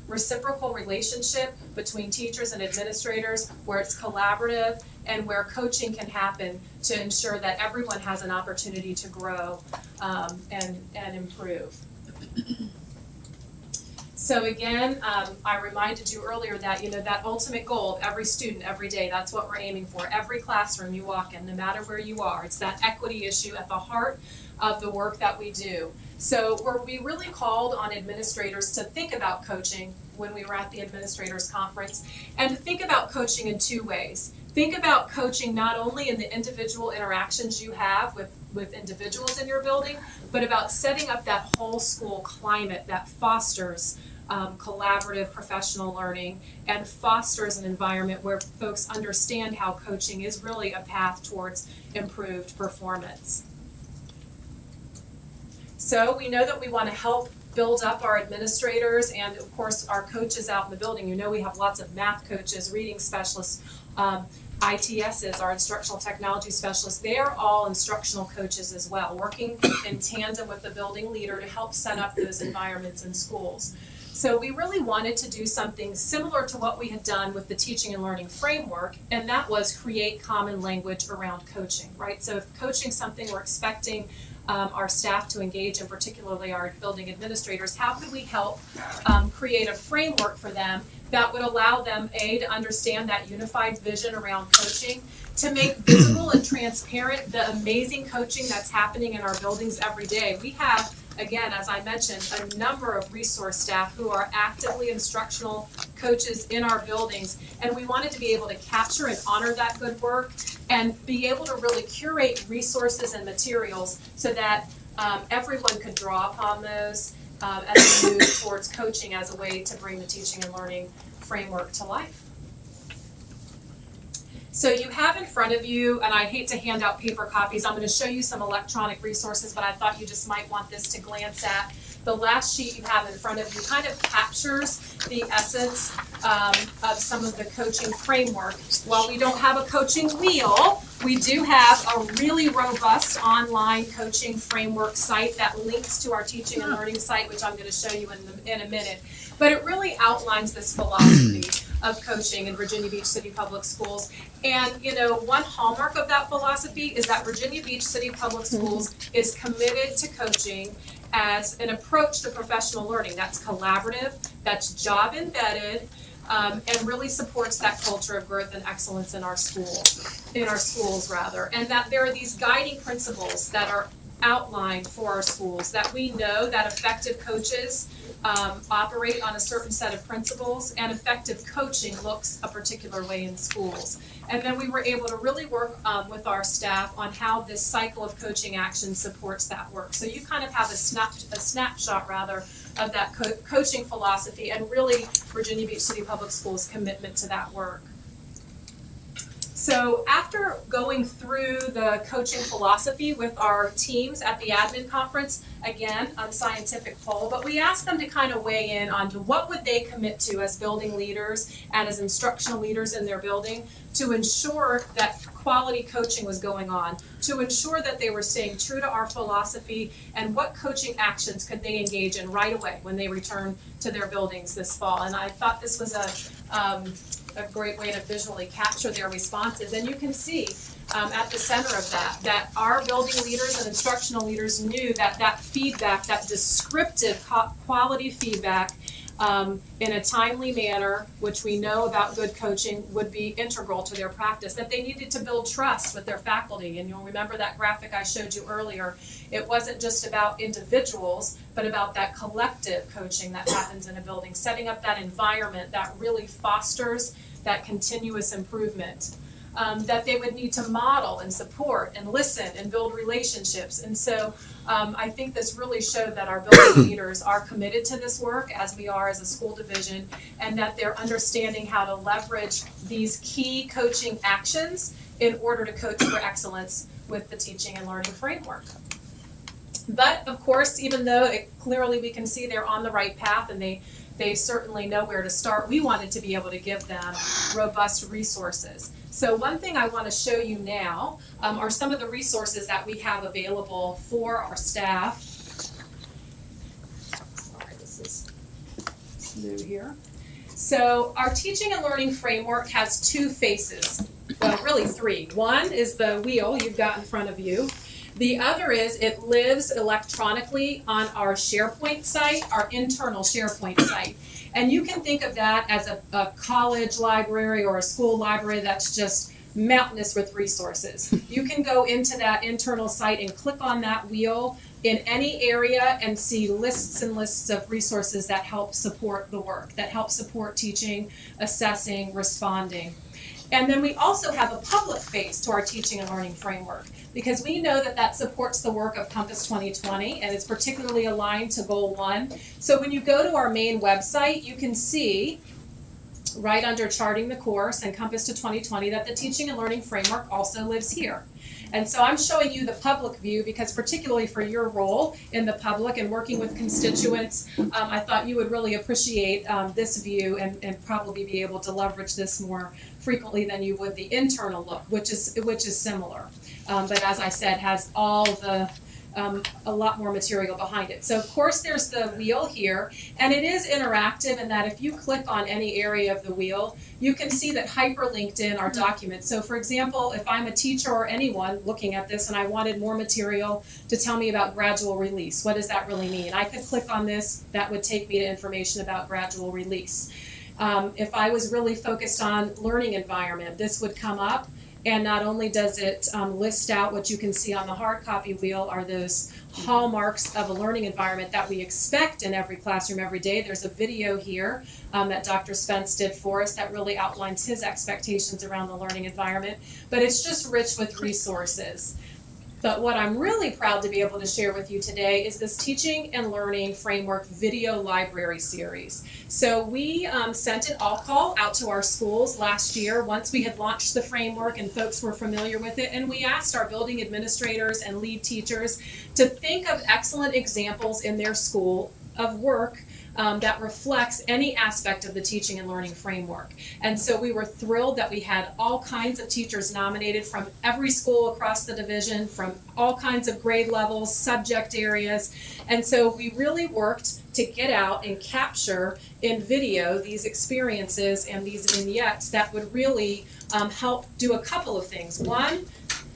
reciprocal relationship between teachers and administrators where it's collaborative and where coaching can happen to ensure that everyone has an opportunity to grow and improve. So again, I reminded you earlier that, that ultimate goal of every student every day, that's what we're aiming for. Every classroom you walk in, no matter where you are, it's that equity issue at the heart of the work that we do. So we really called on administrators to think about coaching when we were at the administrators conference, and to think about coaching in two ways. Think about coaching not only in the individual interactions you have with individuals in your building, but about setting up that whole school climate that fosters collaborative professional learning and fosters an environment where folks understand how coaching is really a path towards improved performance. So we know that we want to help build up our administrators and of course our coaches out in the building. We have lots of math coaches, reading specialists, ITSs, our instructional technology specialists. They are all instructional coaches as well, working in tandem with the building leader to help set up those environments in schools. So we really wanted to do something similar to what we had done with the teaching and learning framework, and that was create common language around coaching, right? So if coaching is something we're expecting our staff to engage in, particularly our building administrators, how could we help create a framework for them that would allow them, A, to understand that unified vision around coaching, to make visible and transparent the amazing coaching that's happening in our buildings every day. We have, again, as I mentioned, a number of resource staff who are actively instructional coaches in our buildings, and we wanted to be able to capture and honor that good work and be able to really curate resources and materials so that everyone could draw upon those as we move towards coaching as a way to bring the teaching and learning framework to life. So you have in front of you, and I hate to hand out paper copies, I'm going to show you some electronic resources, but I thought you just might want this to glance at. The last sheet you have in front of you kind of captures the essence of some of the coaching framework. While we don't have a coaching wheel, we do have a really robust online coaching framework site that links to our teaching and learning site, which I'm going to show you in a minute. But it really outlines this philosophy of coaching in Virginia Beach City Public Schools. And, you know, one hallmark of that philosophy is that Virginia Beach City Public Schools is committed to coaching as an approach to professional learning that's collaborative, that's job embedded, and really supports that culture of growth and excellence in our schools, and that there are these guiding principles that are outlined for our schools, that we know that effective coaches operate on a certain set of principles, and effective coaching looks a particular way in schools. And then we were able to really work with our staff on how this cycle of coaching action supports that work. So you kind of have a snapshot of that coaching philosophy and really Virginia Beach City Public Schools' commitment to that work. So after going through the coaching philosophy with our teams at the admin conference, again, unscientific poll, but we asked them to kind of weigh in on to what would they commit to as building leaders and as instructional leaders in their building to ensure that quality coaching was going on, to ensure that they were staying true to our philosophy, and what coaching actions could they engage in right away when they return to their buildings this fall. And I thought this was a great way to visually capture their responses. And you can see at the center of that our building leaders and instructional leaders knew that feedback, that descriptive quality feedback in a timely manner, which we know about good coaching would be integral to their practice, that they needed to build trust with their faculty. And you'll remember that graphic I showed you earlier. It wasn't just about individuals, but about that collective coaching that happens in a building, setting up that environment that really fosters that continuous improvement. That they would need to model and support and listen and build relationships. And so I think this really showed that our building leaders are committed to this work, as we are as a school division, and that they're understanding how to leverage these key coaching actions in order to coach for excellence with the teaching and learning framework. But of course, even though clearly we can see they're on the right path and they certainly know where to start, we wanted to be able to give them robust resources. So one thing I want to show you now are some of the resources that we have available for our staff. Sorry, this is new here. So our teaching and learning framework has two faces, well, really three. One is the wheel you've got in front of you. The other is it lives electronically on our SharePoint site, our internal SharePoint site. And you can think of that as a college library or a school library that's just mountainous with resources. You can go into that internal site and click on that wheel in any area and see lists and lists of resources that help support the work, that help support teaching, assessing, responding. And then we also have a public face to our teaching and learning framework, because we know that supports the work of Compass 2020 and is particularly aligned to Goal 1. So when you go to our main website, you can see right under Charting the Course and Compass to 2020 that the teaching and learning framework also lives here. And so I'm showing you the public view because particularly for your role in the public and working with constituents, I thought you would really appreciate this view and probably be able to leverage this more frequently than you would the internal look, which is similar. But as I said, has all the a lot more material behind it. So of course there's the wheel here, and it is interactive in that if you click on any area of the wheel, you can see that hyperlinked in our documents. So for example, if I'm a teacher or anyone looking at this and I wanted more material to tell me about gradual release, what does that really mean? I could click on this, that would take me to information about gradual release. If I was really focused on learning environment, this would come up. And not only does it list out what you can see on the hard copy wheel are those hallmarks of a learning environment that we expect in every classroom every day. There's a video here that Dr. Spence did for us that really outlines his expectations around the learning environment. But it's just rich with resources. But what I'm really proud to be able to share with you today is this Teaching and Learning Framework video library series. So we sent an all-call out to our schools last year once we had launched the framework and folks were familiar with it, and we asked our building administrators and lead teachers to think of excellent examples in their school of work that reflects any aspect of the teaching and learning framework. And so we were thrilled that we had all kinds of teachers nominated from every school across the division, from all kinds of grade levels, subject areas. And so we really worked to get out and capture in video these experiences and these vignettes that would really help do a couple of things. One,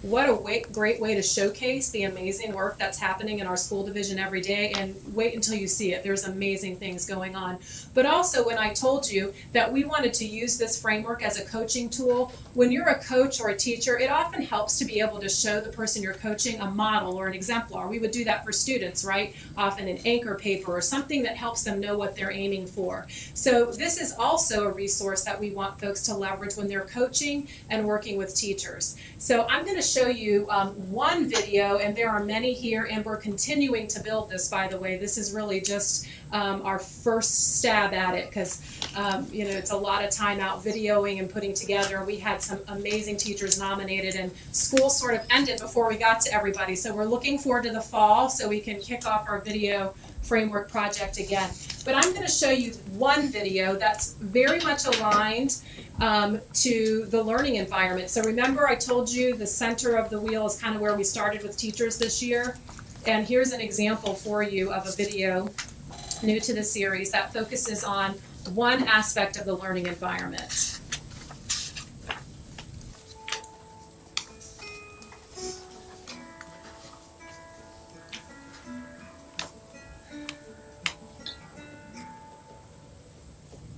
what a great way to showcase the amazing work that's happening in our school division every day, and wait until you see it. There's amazing things going on. But also, when I told you that we wanted to use this framework as a coaching tool, when you're a coach or a teacher, it often helps to be able to show the person you're coaching a model or an exemplar. We would do that for students, right? Often an anchor paper or something that helps them know what they're aiming for. So this is also a resource that we want folks to leverage when they're coaching and working with teachers. So I'm going to show you one video, and there are many here, and we're continuing to build this, by the way. This is really just our first stab at it, because it's a lot of time out videoing and putting together. We had some amazing teachers nominated, and school sort of ended before we got to everybody. So we're looking forward to the fall so we can kick off our video framework project again. But I'm going to show you one video that's very much aligned to the learning environment. So remember, I told you the center of the wheel is kind of where we started with teachers this year. And here's an example for you of a video new to the series that focuses on one aspect of the learning environment.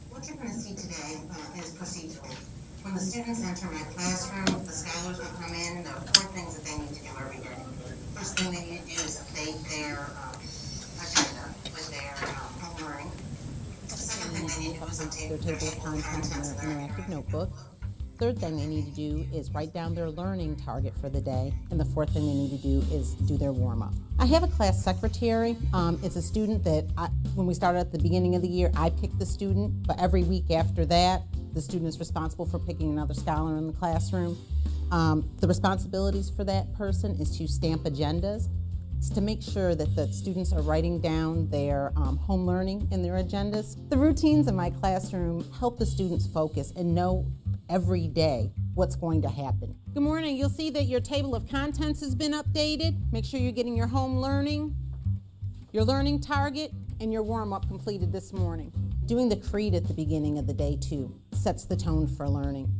What you're going to see today is procedural. When the students enter my classroom, the scholars will come in, and there are 4 things that they need to do every day. First thing they need to do is update their agenda with their home learning. The second thing they need to do is update their table of contents of their interactive notebook. Third thing they need to do is write down their learning target for the day. And the fourth thing they need to do is do their warm-up. I have a class secretary. It's a student that when we started at the beginning of the year, I picked the student, but every week after that, the student is responsible for picking another scholar in the classroom. The responsibilities for that person is to stamp agendas. It's to make sure that the students are writing down their home learning in their agendas. The routines in my classroom help the students focus and know every day what's going to happen. Good morning. You'll see that your table of contents has been updated. Make sure you're getting your home learning, your learning target, and your warm-up completed this morning. Doing the creed at the beginning of the day, too, sets the tone for learning.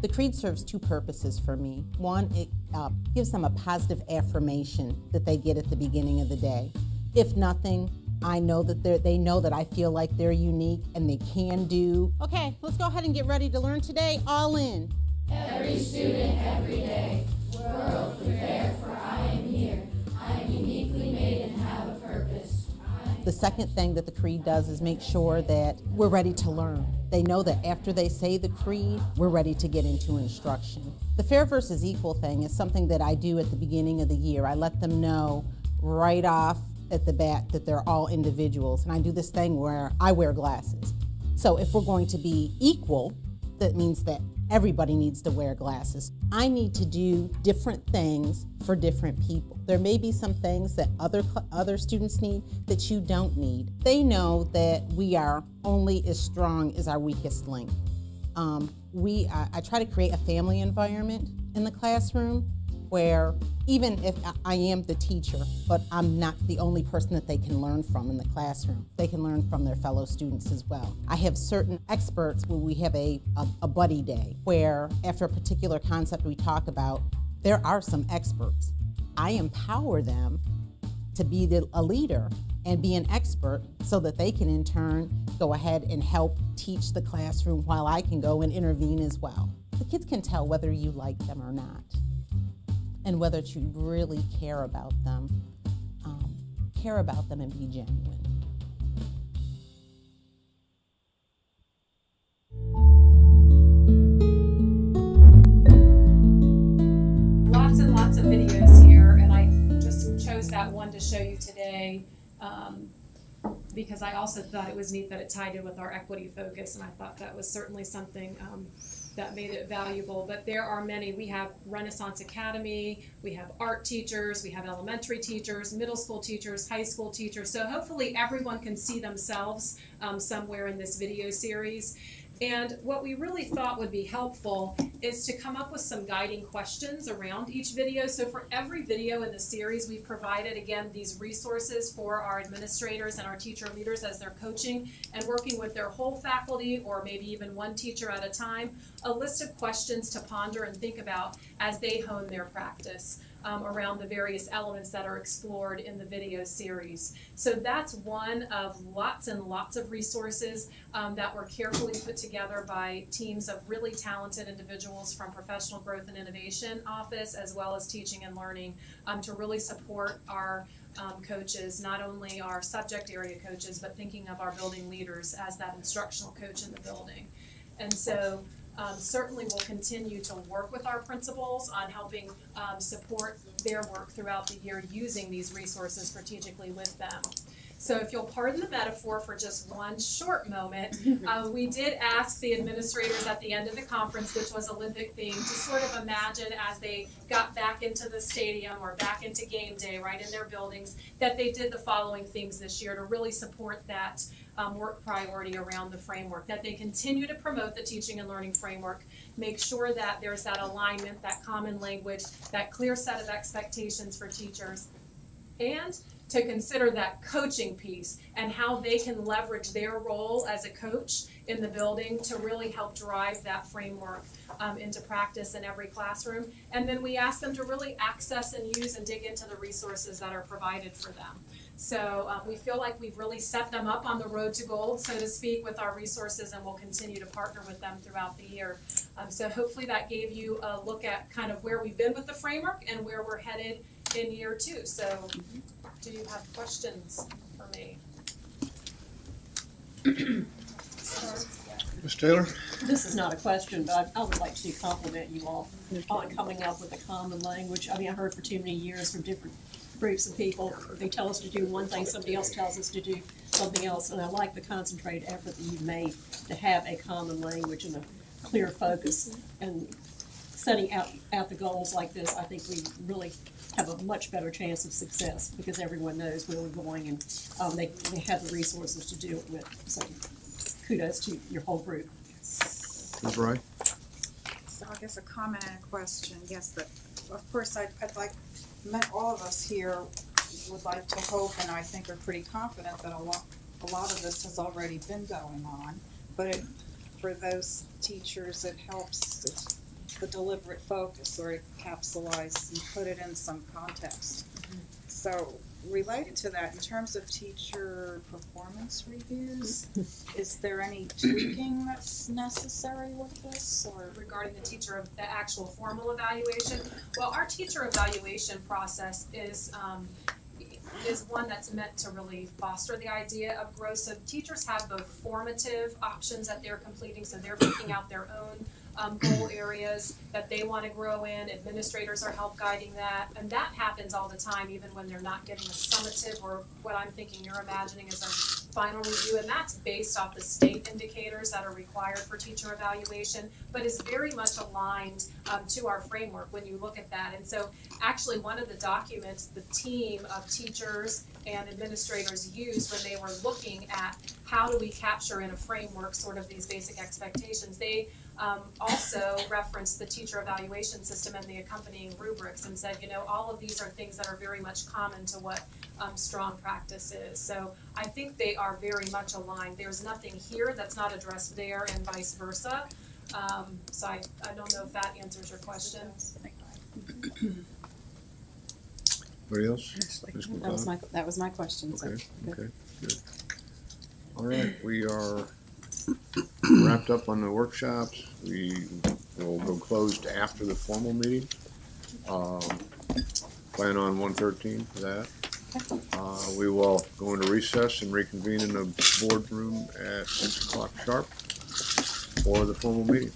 The creed serves 2 purposes for me. One, it gives them a positive affirmation that they get at the beginning of the day. If nothing, I know that they know that I feel like they're unique and they can do. Okay, let's go ahead and get ready to learn today. All in. Every student, every day. World, prepare, for I am here. I am uniquely made and have a purpose. The second thing that the creed does is make sure that we're ready to learn. They know that after they say the creed, we're ready to get into instruction. The fair versus equal thing is something that I do at the beginning of the year. I let them know right off at the bat that they're all individuals. And I do this thing where I wear glasses. So if we're going to be equal, that means that everybody needs to wear glasses. I need to do different things for different people. There may be some things that other students need that you don't need. They know that we are only as strong as our weakest link. I try to create a family environment in the classroom where even if I am the teacher, but I'm not the only person that they can learn from in the classroom. They can learn from their fellow students as well. I have certain experts where we have a buddy day, where after a particular concept we talk about, there are some experts. I empower them to be a leader and be an expert so that they can in turn go ahead and help teach the classroom while I can go and intervene as well. The kids can tell whether you like them or not, and whether you really care about them and be genuine. Lots and lots of videos here, show you today, because I also thought it was neat that it tied in with our equity focus, and I thought that was certainly something that made it valuable. But there are many. We have Renaissance Academy, we have art teachers, we have elementary teachers, middle school teachers, high school teachers. So hopefully everyone can see themselves somewhere in this video series. And what we really thought would be helpful is to come up with some guiding questions around each video. So for every video in the series, we've provided, again, these resources for our administrators and our teacher leaders as they're coaching and working with their whole faculty, or maybe even one teacher at a time, a list of questions to ponder and think about as they hone their practice around the various elements that are explored in the video series. So that's one of lots and lots of resources that were carefully put together by teams of really talented individuals from Professional Growth and Innovation Office, as well as Teaching and Learning, to really support our coaches, not only our subject area coaches, but thinking of our building leaders as that instructional coach in the building. And so certainly we'll continue to work with our principals on helping support their work throughout the year using these resources strategically with them. So if you'll pardon the metaphor for just one short moment, we did ask the administrators at the end of the conference, which was Olympic themed, to sort of imagine as they got back into the stadium or back into game day right in their buildings, that they did the following things this year to really support that work priority around the framework, that they continue to promote the teaching and learning framework, make sure that there's that alignment, that common language, that clear set of expectations for teachers, and to consider that coaching piece and how they can leverage their role as a coach in the building to really help drive that framework into practice in every classroom. And then we ask them to really access and use and dig into the resources that are provided for them. So we feel like we've really set them up on the road to gold, so to speak, with our resources, and we'll continue to partner with them throughout the year. So hopefully that gave you a look at kind of where we've been with the framework and where we're headed in year two. So do you have questions for me? Ms. Taylor? This is not a question, but I would like to compliment you all on coming up with a common language. I mean, I heard for too many years from different groups of people, they tell us to do one thing, somebody else tells us to do something else, and I like the concentrated effort that you've made to have a common language and a clear focus. And setting out the goals like this, I think we really have a much better chance of success because everyone knows where we're going, and they have the resources to do it with. So kudos to your whole group. Ms. Wright? So I guess a comment and a question, yes, but of course I'd like, all of us here would like to hope, and I think are pretty confident that a lot of this has already been going on, but for those teachers it helps the deliberate focus, or capsulize and put it in some context. So related to that, in terms of teacher performance reviews, is there any tweaking that's necessary with this, or? Regarding the actual formal evaluation, well, our teacher evaluation process is one that's meant to really foster the idea of growth. So teachers have both formative options that they're completing, so they're picking out their own goal areas that they want to grow in. Administrators are help guiding that, and that happens all the time, even when they're not getting a summative, or what I'm thinking you're imagining is a final review, and that's based off the state indicators that are required for teacher evaluation, but is very much aligned to our framework when you look at that. And so actually one of the documents the team of teachers and administrators used when they were looking at how do we capture in a framework sort of these basic expectations, they also referenced the teacher evaluation system and the accompanying rubrics and said, all of these are things that are very much common to what strong practice is. So I think they are very much aligned. There's nothing here that's not addressed there, and vice versa. So I don't know if that answers your question. Anybody else? That was my question. So. Okay, okay, good. All right, we are wrapped up on the workshops. We will go closed after the formal meeting. Plan on 1:13 for that. We will go into recess and reconvene in the boardroom at 6 o'clock sharp for the formal meeting.